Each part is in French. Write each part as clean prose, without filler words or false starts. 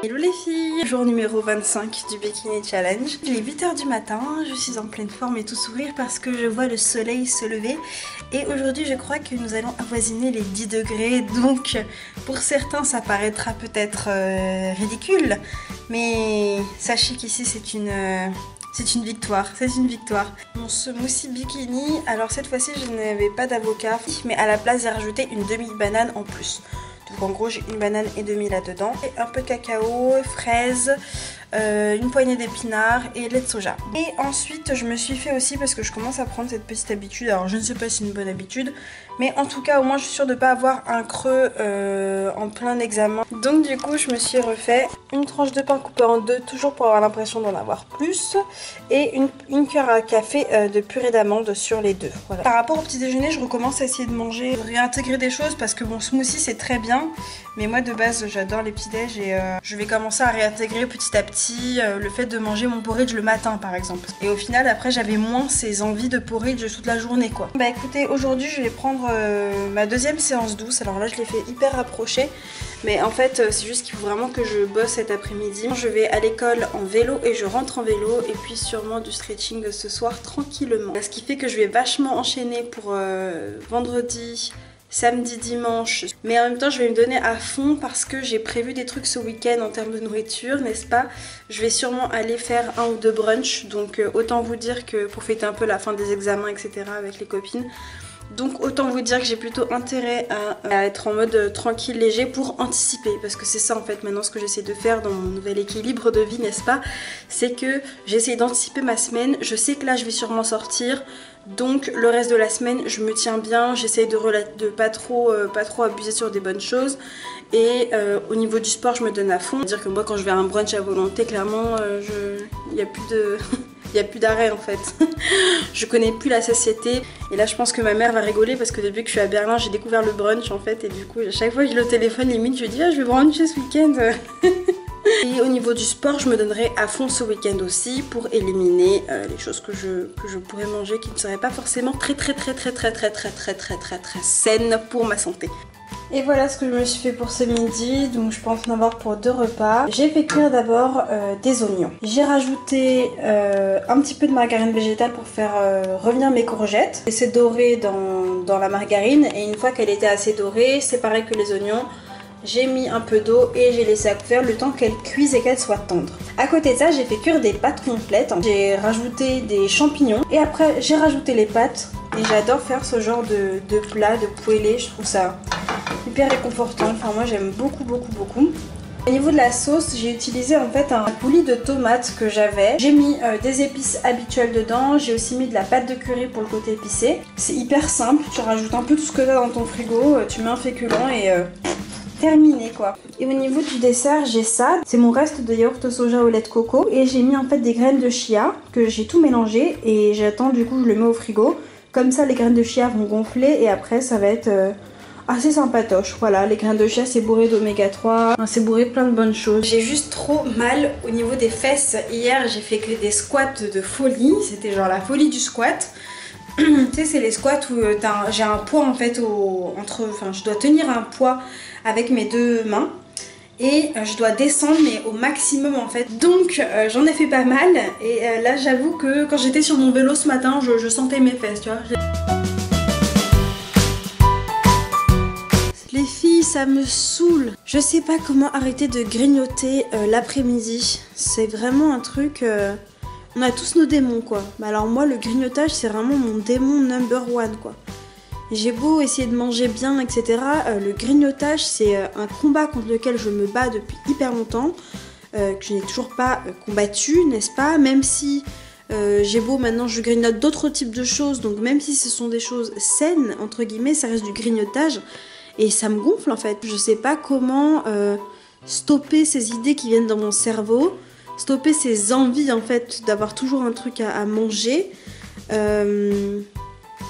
Hello les filles, jour numéro 25 du Bikini Challenge. Il est 8 h du matin, je suis en pleine forme et tout sourire parce que je vois le soleil se lever. Et aujourd'hui je crois que nous allons avoisiner les 10 degrés. Donc pour certains ça paraîtra peut-être ridicule. Mais sachez qu'ici c'est une victoire, c'est une victoire. Mon smoothie bikini, alors cette fois-ci je n'avais pas d'avocat, mais à la place j'ai rajouté une demi-banane en plus. Donc en gros j'ai une banane et demi là-dedans, et un peu de cacao, fraises, une poignée d'épinards et lait de soja. Et ensuite je me suis fait aussi, parce que je commence à prendre cette petite habitude, alors je ne sais pas si c'est une bonne habitude, mais en tout cas au moins je suis sûre de ne pas avoir un creux en plein examen. Donc du coup je me suis refait une tranche de pain coupée en deux, toujours pour avoir l'impression d'en avoir plus, et une cuillère à café de purée d'amande sur les deux. Voilà. Par rapport au petit déjeuner, je recommence à essayer de manger, réintégrer des choses, parce que mon smoothie c'est très bien, mais moi de base j'adore les petits déj, et je vais commencer à réintégrer petit à petit le fait de manger mon porridge le matin par exemple. Et au final après j'avais moins ces envies de porridge toute la journée quoi. Bah écoutez, aujourd'hui je vais prendre ma deuxième séance douce. Alors là je l'ai fait hyper rapproché, mais en fait c'est juste qu'il faut vraiment que je bosse cet après-midi. Je vais à l'école en vélo et je rentre en vélo, et puis sûrement du stretching ce soir tranquillement. Ce qui fait que je vais vachement enchaîner pour vendredi, samedi, dimanche, mais en même temps je vais me donner à fond parce que j'ai prévu des trucs ce week-end en termes de nourriture, n'est-ce pas? Je vais sûrement aller faire un ou deux brunchs, donc autant vous dire que pour fêter un peu la fin des examens etc avec les copines. Donc autant vous dire que j'ai plutôt intérêt à être en mode tranquille, léger pour anticiper. Parce que c'est ça en fait maintenant ce que j'essaie de faire dans mon nouvel équilibre de vie, n'est-ce pas? C'est que j'essaie d'anticiper ma semaine. Je sais que là je vais sûrement sortir. Donc le reste de la semaine je me tiens bien. J'essaie de pas trop abuser sur des bonnes choses. Et au niveau du sport je me donne à fond. C'est-à-dire que moi quand je vais à un brunch à volonté, clairement il n'y a plus de... Il n'y a plus d'arrêt en fait. Je connais plus la satiété. Et là je pense que ma mère va rigoler parce que depuis que je suis à Berlin j'ai découvert le brunch en fait. Et du coup à chaque fois que j'ai le téléphone limite je lui dis ah, je vais bruncher ce week-end. Et au niveau du sport je me donnerai à fond ce week-end aussi pour éliminer les choses que je pourrais manger qui ne seraient pas forcément très saines pour ma santé. Et voilà ce que je me suis fait pour ce midi, donc je pense en avoir pour 2 repas. J'ai fait cuire d'abord des oignons. J'ai rajouté un petit peu de margarine végétale pour faire revenir mes courgettes. Laissé dorer dans la margarine, et une fois qu'elle était assez dorée, c'est pareil que les oignons. J'ai mis un peu d'eau et j'ai laissé à couvert le temps qu'elle cuise et qu'elle soit tendre. À côté de ça, j'ai fait cuire des pâtes complètes. J'ai rajouté des champignons et après j'ai rajouté les pâtes. Et j'adore faire ce genre de plat, de poêlé, je trouve ça hyper réconfortant. Enfin moi j'aime beaucoup. Au niveau de la sauce, j'ai utilisé en fait un coulis de tomates que j'avais. J'ai mis des épices habituelles dedans. J'ai aussi mis de la pâte de curry pour le côté épicé. C'est hyper simple, tu rajoutes un peu tout ce que tu as dans ton frigo, tu mets un féculent et terminé quoi. Et au niveau du dessert j'ai ça, c'est mon reste de yaourt au soja au lait de coco. Et j'ai mis en fait des graines de chia que j'ai tout mélangé. Et j'attends, du coup je le mets au frigo. Comme ça les graines de chia vont gonfler et après ça va être... assez sympatoche. Voilà, les graines de chia c'est bourré d'oméga 3, c'est bourré de plein de bonnes choses. J'ai juste trop mal au niveau des fesses. Hier j'ai fait que des squats de folie, c'était genre la folie du squat. Tu sais c'est les squats où j'ai un poids en fait je dois tenir un poids avec mes deux mains. Et je dois descendre mais au maximum en fait. Donc j'en ai fait pas mal. Et là j'avoue que quand j'étais sur mon vélo ce matin je sentais mes fesses, tu vois. Les filles, ça me saoule. Je sais pas comment arrêter de grignoter l'après-midi. C'est vraiment un truc... on a tous nos démons quoi. Mais alors moi le grignotage c'est vraiment mon démon number one quoi. J'ai beau essayer de manger bien etc. Le grignotage c'est un combat contre lequel je me bats depuis hyper longtemps. Que je n'ai toujours pas combattu, n'est-ce pas? Même si... j'ai beau maintenant je grignote d'autres types de choses. Donc même si ce sont des choses saines entre guillemets, ça reste du grignotage. Et ça me gonfle en fait. Je sais pas comment stopper ces idées qui viennent dans mon cerveau. Stopper ces envies en fait d'avoir toujours un truc à manger.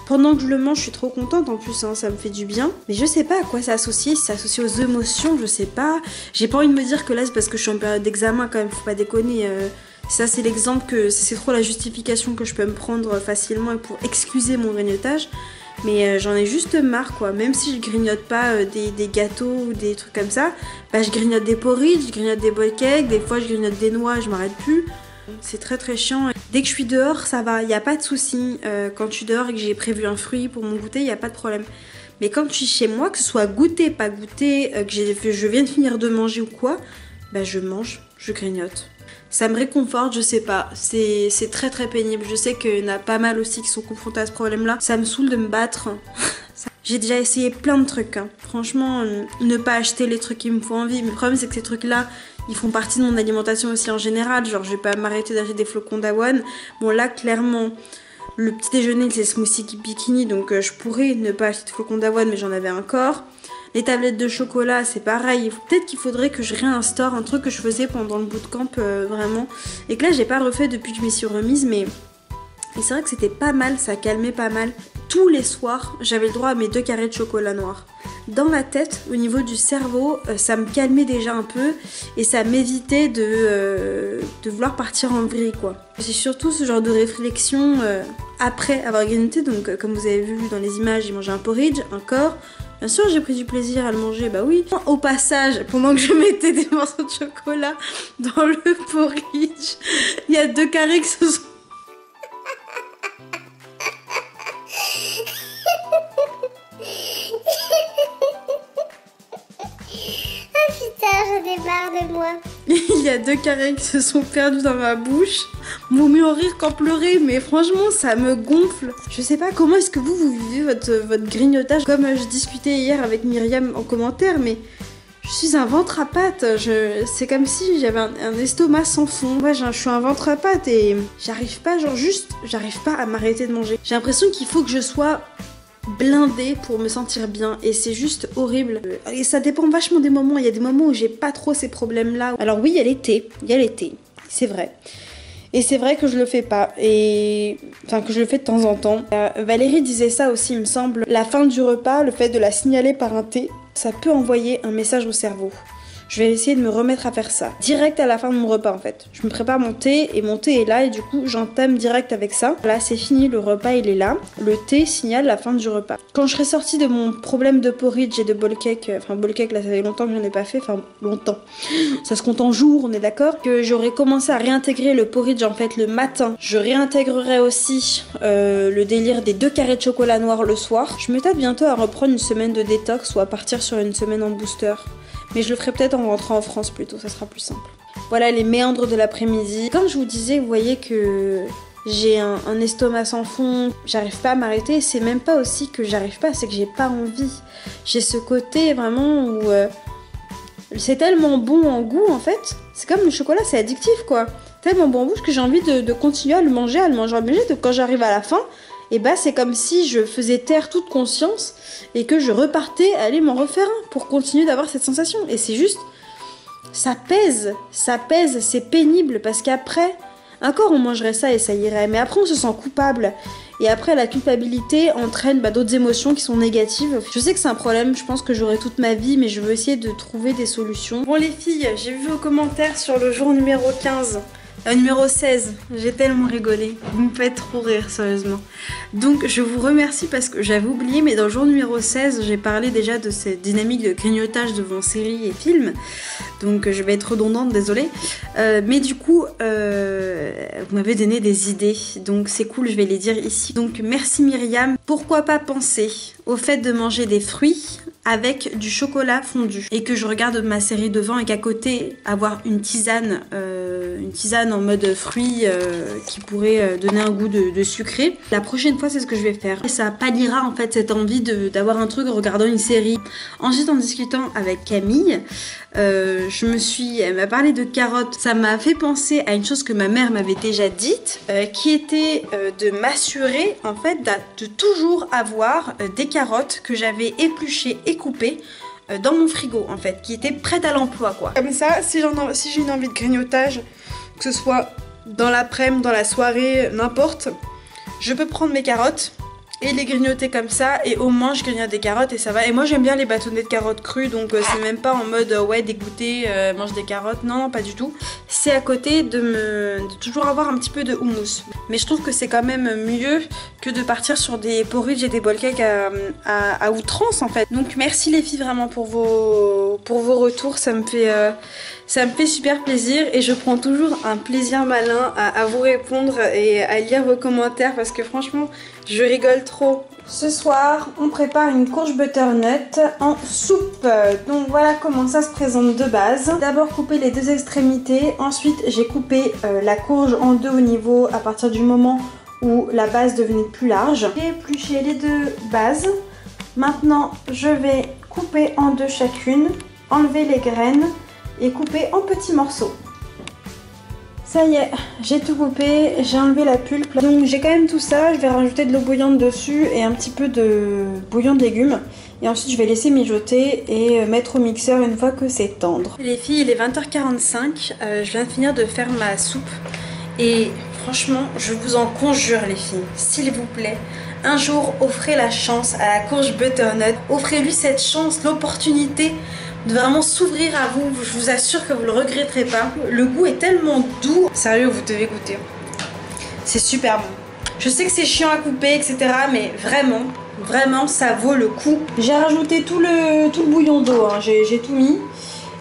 Pendant que je le mange je suis trop contente en plus, hein, ça me fait du bien. Mais je sais pas à quoi ça associe, si ça associe aux émotions, je sais pas. J'ai pas envie de me dire que là c'est parce que je suis en période d'examen quand même, faut pas déconner. Ça c'est l'exemple que c'est trop la justification que je peux me prendre facilement et pour excuser mon grignotage. Mais j'en ai juste marre quoi, même si je grignote pas des gâteaux ou des trucs comme ça, bah je grignote des porridge, je grignote des boy cakes, des fois je grignote des noix, je m'arrête plus. C'est très très chiant. Dès que je suis dehors, ça va, il n'y a pas de souci. Quand je suis dehors et que j'ai prévu un fruit pour mon goûter, il n'y a pas de problème. Mais quand je suis chez moi, que ce soit goûter, pas goûter, que je viens de finir de manger ou quoi, bah je mange, je grignote. Ça me réconforte, je sais pas, c'est très très pénible. Je sais qu'il y en a pas mal aussi qui sont confrontés à ce problème-là. Ça me saoule de me battre. J'ai déjà essayé plein de trucs, hein. Franchement, ne pas acheter les trucs qui me font envie. Mais le problème, c'est que ces trucs-là, ils font partie de mon alimentation aussi en général. Genre, je vais pas m'arrêter d'acheter des flocons d'avoine. Bon, là, clairement, le petit déjeuner, c'est smoothie bikini. Donc, je pourrais ne pas acheter de flocons d'avoine, mais j'en avais encore. Les tablettes de chocolat, c'est pareil. Peut-être qu'il faudrait que je réinstaure un truc que je faisais pendant le bootcamp, vraiment. Et que là, j'ai pas refait depuis que je m'y suis remise, mais... Et c'est vrai que c'était pas mal, ça calmait pas mal. Tous les soirs, j'avais le droit à mes 2 carrés de chocolat noir. Dans la tête, au niveau du cerveau, ça me calmait déjà un peu et ça m'évitait de vouloir partir en vrille, quoi. C'est surtout ce genre de réflexion après avoir grignoté. Donc, comme vous avez vu dans les images, j'ai mangé un porridge, un corps. Bien sûr, j'ai pris du plaisir à le manger, bah oui. Au passage, pendant que je mettais des morceaux de chocolat dans le porridge, il y a 2 carrés qui se sont... J'en ai marre de moi. Il y a 2 carrés qui se sont perdus dans ma bouche. Vaut mieux en rire qu'en pleurer, mais franchement, ça me gonfle. Je sais pas comment est-ce que vous vivez votre grignotage. Comme je discutais hier avec Myriam en commentaire, mais je suis un ventre à pattes. C'est comme si j'avais un estomac sans fond. Ouais, je suis un ventre à pattes et j'arrive pas, j'arrive pas à m'arrêter de manger. J'ai l'impression qu'il faut que je sois blindée pour me sentir bien et c'est juste horrible. Et ça dépend vachement des moments. Il y a des moments où j'ai pas trop ces problèmes là. Alors oui, il y a l'été, c'est vrai. Et c'est vrai que je le fais pas, enfin que je le fais de temps en temps. Valérie disait ça aussi, il me semble. La fin du repas, le fait de la signaler par un thé, ça peut envoyer un message au cerveau. Je vais essayer de me remettre à faire ça. Direct à la fin de mon repas en fait. Je me prépare mon thé et mon thé est là et du coup j'entame direct avec ça. Là c'est fini, le repas il est là. Le thé signale la fin du repas. Quand je serai sortie de mon problème de porridge et de bowl cake, enfin bowl cake là ça fait longtemps que j'en ai pas fait, enfin longtemps. Ça se compte en jours, on est d'accord. Que j'aurai commencé à réintégrer le porridge en fait le matin. Je réintégrerai aussi le délire des 2 carrés de chocolat noir le soir. Je me tâte bientôt à reprendre une semaine de détox ou à partir sur une semaine en booster. Mais je le ferai peut-être en rentrant en France plutôt, ça sera plus simple. Voilà les méandres de l'après-midi. Comme je vous disais, vous voyez que j'ai un estomac sans fond, j'arrive pas à m'arrêter. C'est même pas aussi que j'arrive pas, c'est que j'ai pas envie. J'ai ce côté vraiment où c'est tellement bon en goût en fait. C'est comme le chocolat, c'est addictif quoi. Tellement bon en bouche que j'ai envie de continuer à le manger, Donc quand j'arrive à la fin, et bah c'est comme si je faisais taire toute conscience et que je repartais à aller m'en refaire un pour continuer d'avoir cette sensation. Et c'est juste, ça pèse, c'est pénible parce qu'après, encore on mangerait ça et ça irait, mais après on se sent coupable. Et après la culpabilité entraîne d'autres émotions qui sont négatives. Je sais que c'est un problème, je pense que j'aurai toute ma vie, mais je veux essayer de trouver des solutions. Bon les filles, j'ai vu vos commentaires sur le jour numéro 15. Numéro 16, j'ai tellement rigolé, vous me faites trop rire sérieusement. Donc je vous remercie parce que j'avais oublié, mais dans le jour numéro 16, j'ai parlé déjà de cette dynamique de grignotage devant séries et films. Donc je vais être redondante, désolée. Mais du coup, vous m'avez donné des idées, donc c'est cool, je vais les dire ici. Donc merci Myriam. Pourquoi pas penser au fait de manger des fruits avec du chocolat fondu et que je regarde ma série devant et qu'à côté avoir une tisane en mode fruits qui pourrait donner un goût de sucré. La prochaine fois c'est ce que je vais faire et ça palliera en fait cette envie d'avoir un truc en regardant une série. Ensuite en discutant avec Camille, elle m'a parlé de carottes, ça m'a fait penser à une chose que ma mère m'avait déjà dite qui était de m'assurer en fait de toujours avoir des carottes que j'avais épluchées et coupées dans mon frigo en fait, qui étaient prêtes à l'emploi quoi. Comme ça, si j'ai une envie de grignotage, que ce soit dans l'après-midi, dans la soirée, n'importe, je peux prendre mes carottes et les grignoter comme ça, et au moins je grignote des carottes et ça va. Et moi j'aime bien les bâtonnets de carottes crues, donc c'est même pas en mode ouais dégoûté, mange des carottes, non pas du tout. C'est à côté de toujours avoir un petit peu de houmous. Mais je trouve que c'est quand même mieux que de partir sur des porridge et des bowl cakes à outrance en fait. Donc merci les filles vraiment pour vos retours, ça me fait super plaisir et je prends toujours un plaisir malin à vous répondre et à lire vos commentaires parce que franchement je rigole trop. Ce soir on prépare une courge butternut en soupe. Donc voilà comment ça se présente de base. D'abord couper les deux extrémités, ensuite j'ai coupé la courge en deux au niveau à partir du moment où la base devenait plus large. J'ai épluché les deux bases. Maintenant je vais couper en deux chacune, enlever les graines et couper en petits morceaux. Ça y est, j'ai tout coupé, j'ai enlevé la pulpe. Donc j'ai quand même tout ça, je vais rajouter de l'eau bouillante dessus et un petit peu de bouillon de légumes. Et ensuite je vais laisser mijoter et mettre au mixeur une fois que c'est tendre. Les filles, il est 20h45, je viens de finir de faire ma soupe. Et franchement, je vous en conjure les filles, s'il vous plaît, un jour offrez la chance à la courge butternut. Offrez-lui cette chance, l'opportunité de vraiment s'ouvrir à vous. Je vous assure que vous le regretterez pas. Le goût est tellement doux. Sérieux, vous devez goûter. C'est super bon. Je sais que c'est chiant à couper, etc. Mais vraiment, ça vaut le coup. J'ai rajouté tout le bouillon d'eau. Hein. J'ai tout mis.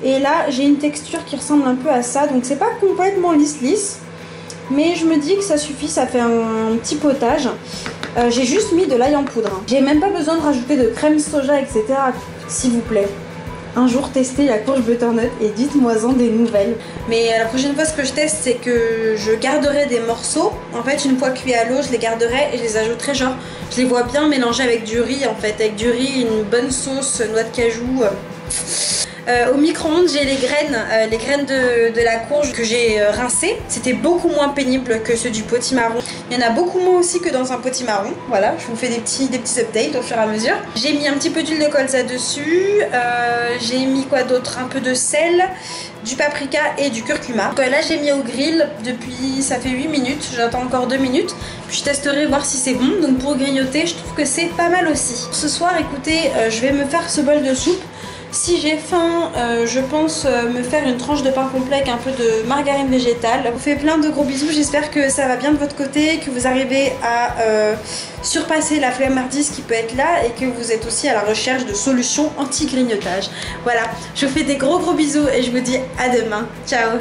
Et là, j'ai une texture qui ressemble un peu à ça. Donc, c'est pas complètement lisse. Mais je me dis que ça suffit. Ça fait un petit potage. J'ai juste mis de l'ail en poudre. Hein. J'ai même pas besoin de rajouter de crème soja, etc. S'il vous plaît. Un jour tester la courge butternut et dites-moi-en des nouvelles. Mais la prochaine fois ce que je teste c'est que je garderai des morceaux. En fait une fois cuits à l'eau je les garderai et je les ajouterai genre, je les vois bien mélangés avec du riz en fait. Avec du riz, une bonne sauce, noix de cajou. Au micro-ondes j'ai les graines de la courge que j'ai rincées. C'était beaucoup moins pénible que ceux du potimarron. Il y en a beaucoup moins aussi que dans un potimarron. Voilà, je vous fais des petits updates au fur et à mesure. J'ai mis un petit peu d'huile de colza dessus. J'ai mis quoi d'autre? Un peu de sel, du paprika et du curcuma. Là j'ai mis au grill depuis, ça fait 8 minutes. J'attends encore 2 minutes. Puis je testerai voir si c'est bon. Donc pour grignoter je trouve que c'est pas mal aussi. Ce soir écoutez, je vais me faire ce bol de soupe. Si j'ai faim, je pense me faire une tranche de pain complet avec un peu de margarine végétale. Je vous fais plein de gros bisous, j'espère que ça va bien de votre côté, que vous arrivez à surpasser la flemmardise qui peut être là et que vous êtes aussi à la recherche de solutions anti-grignotage. Voilà, je vous fais des gros bisous et je vous dis à demain. Ciao!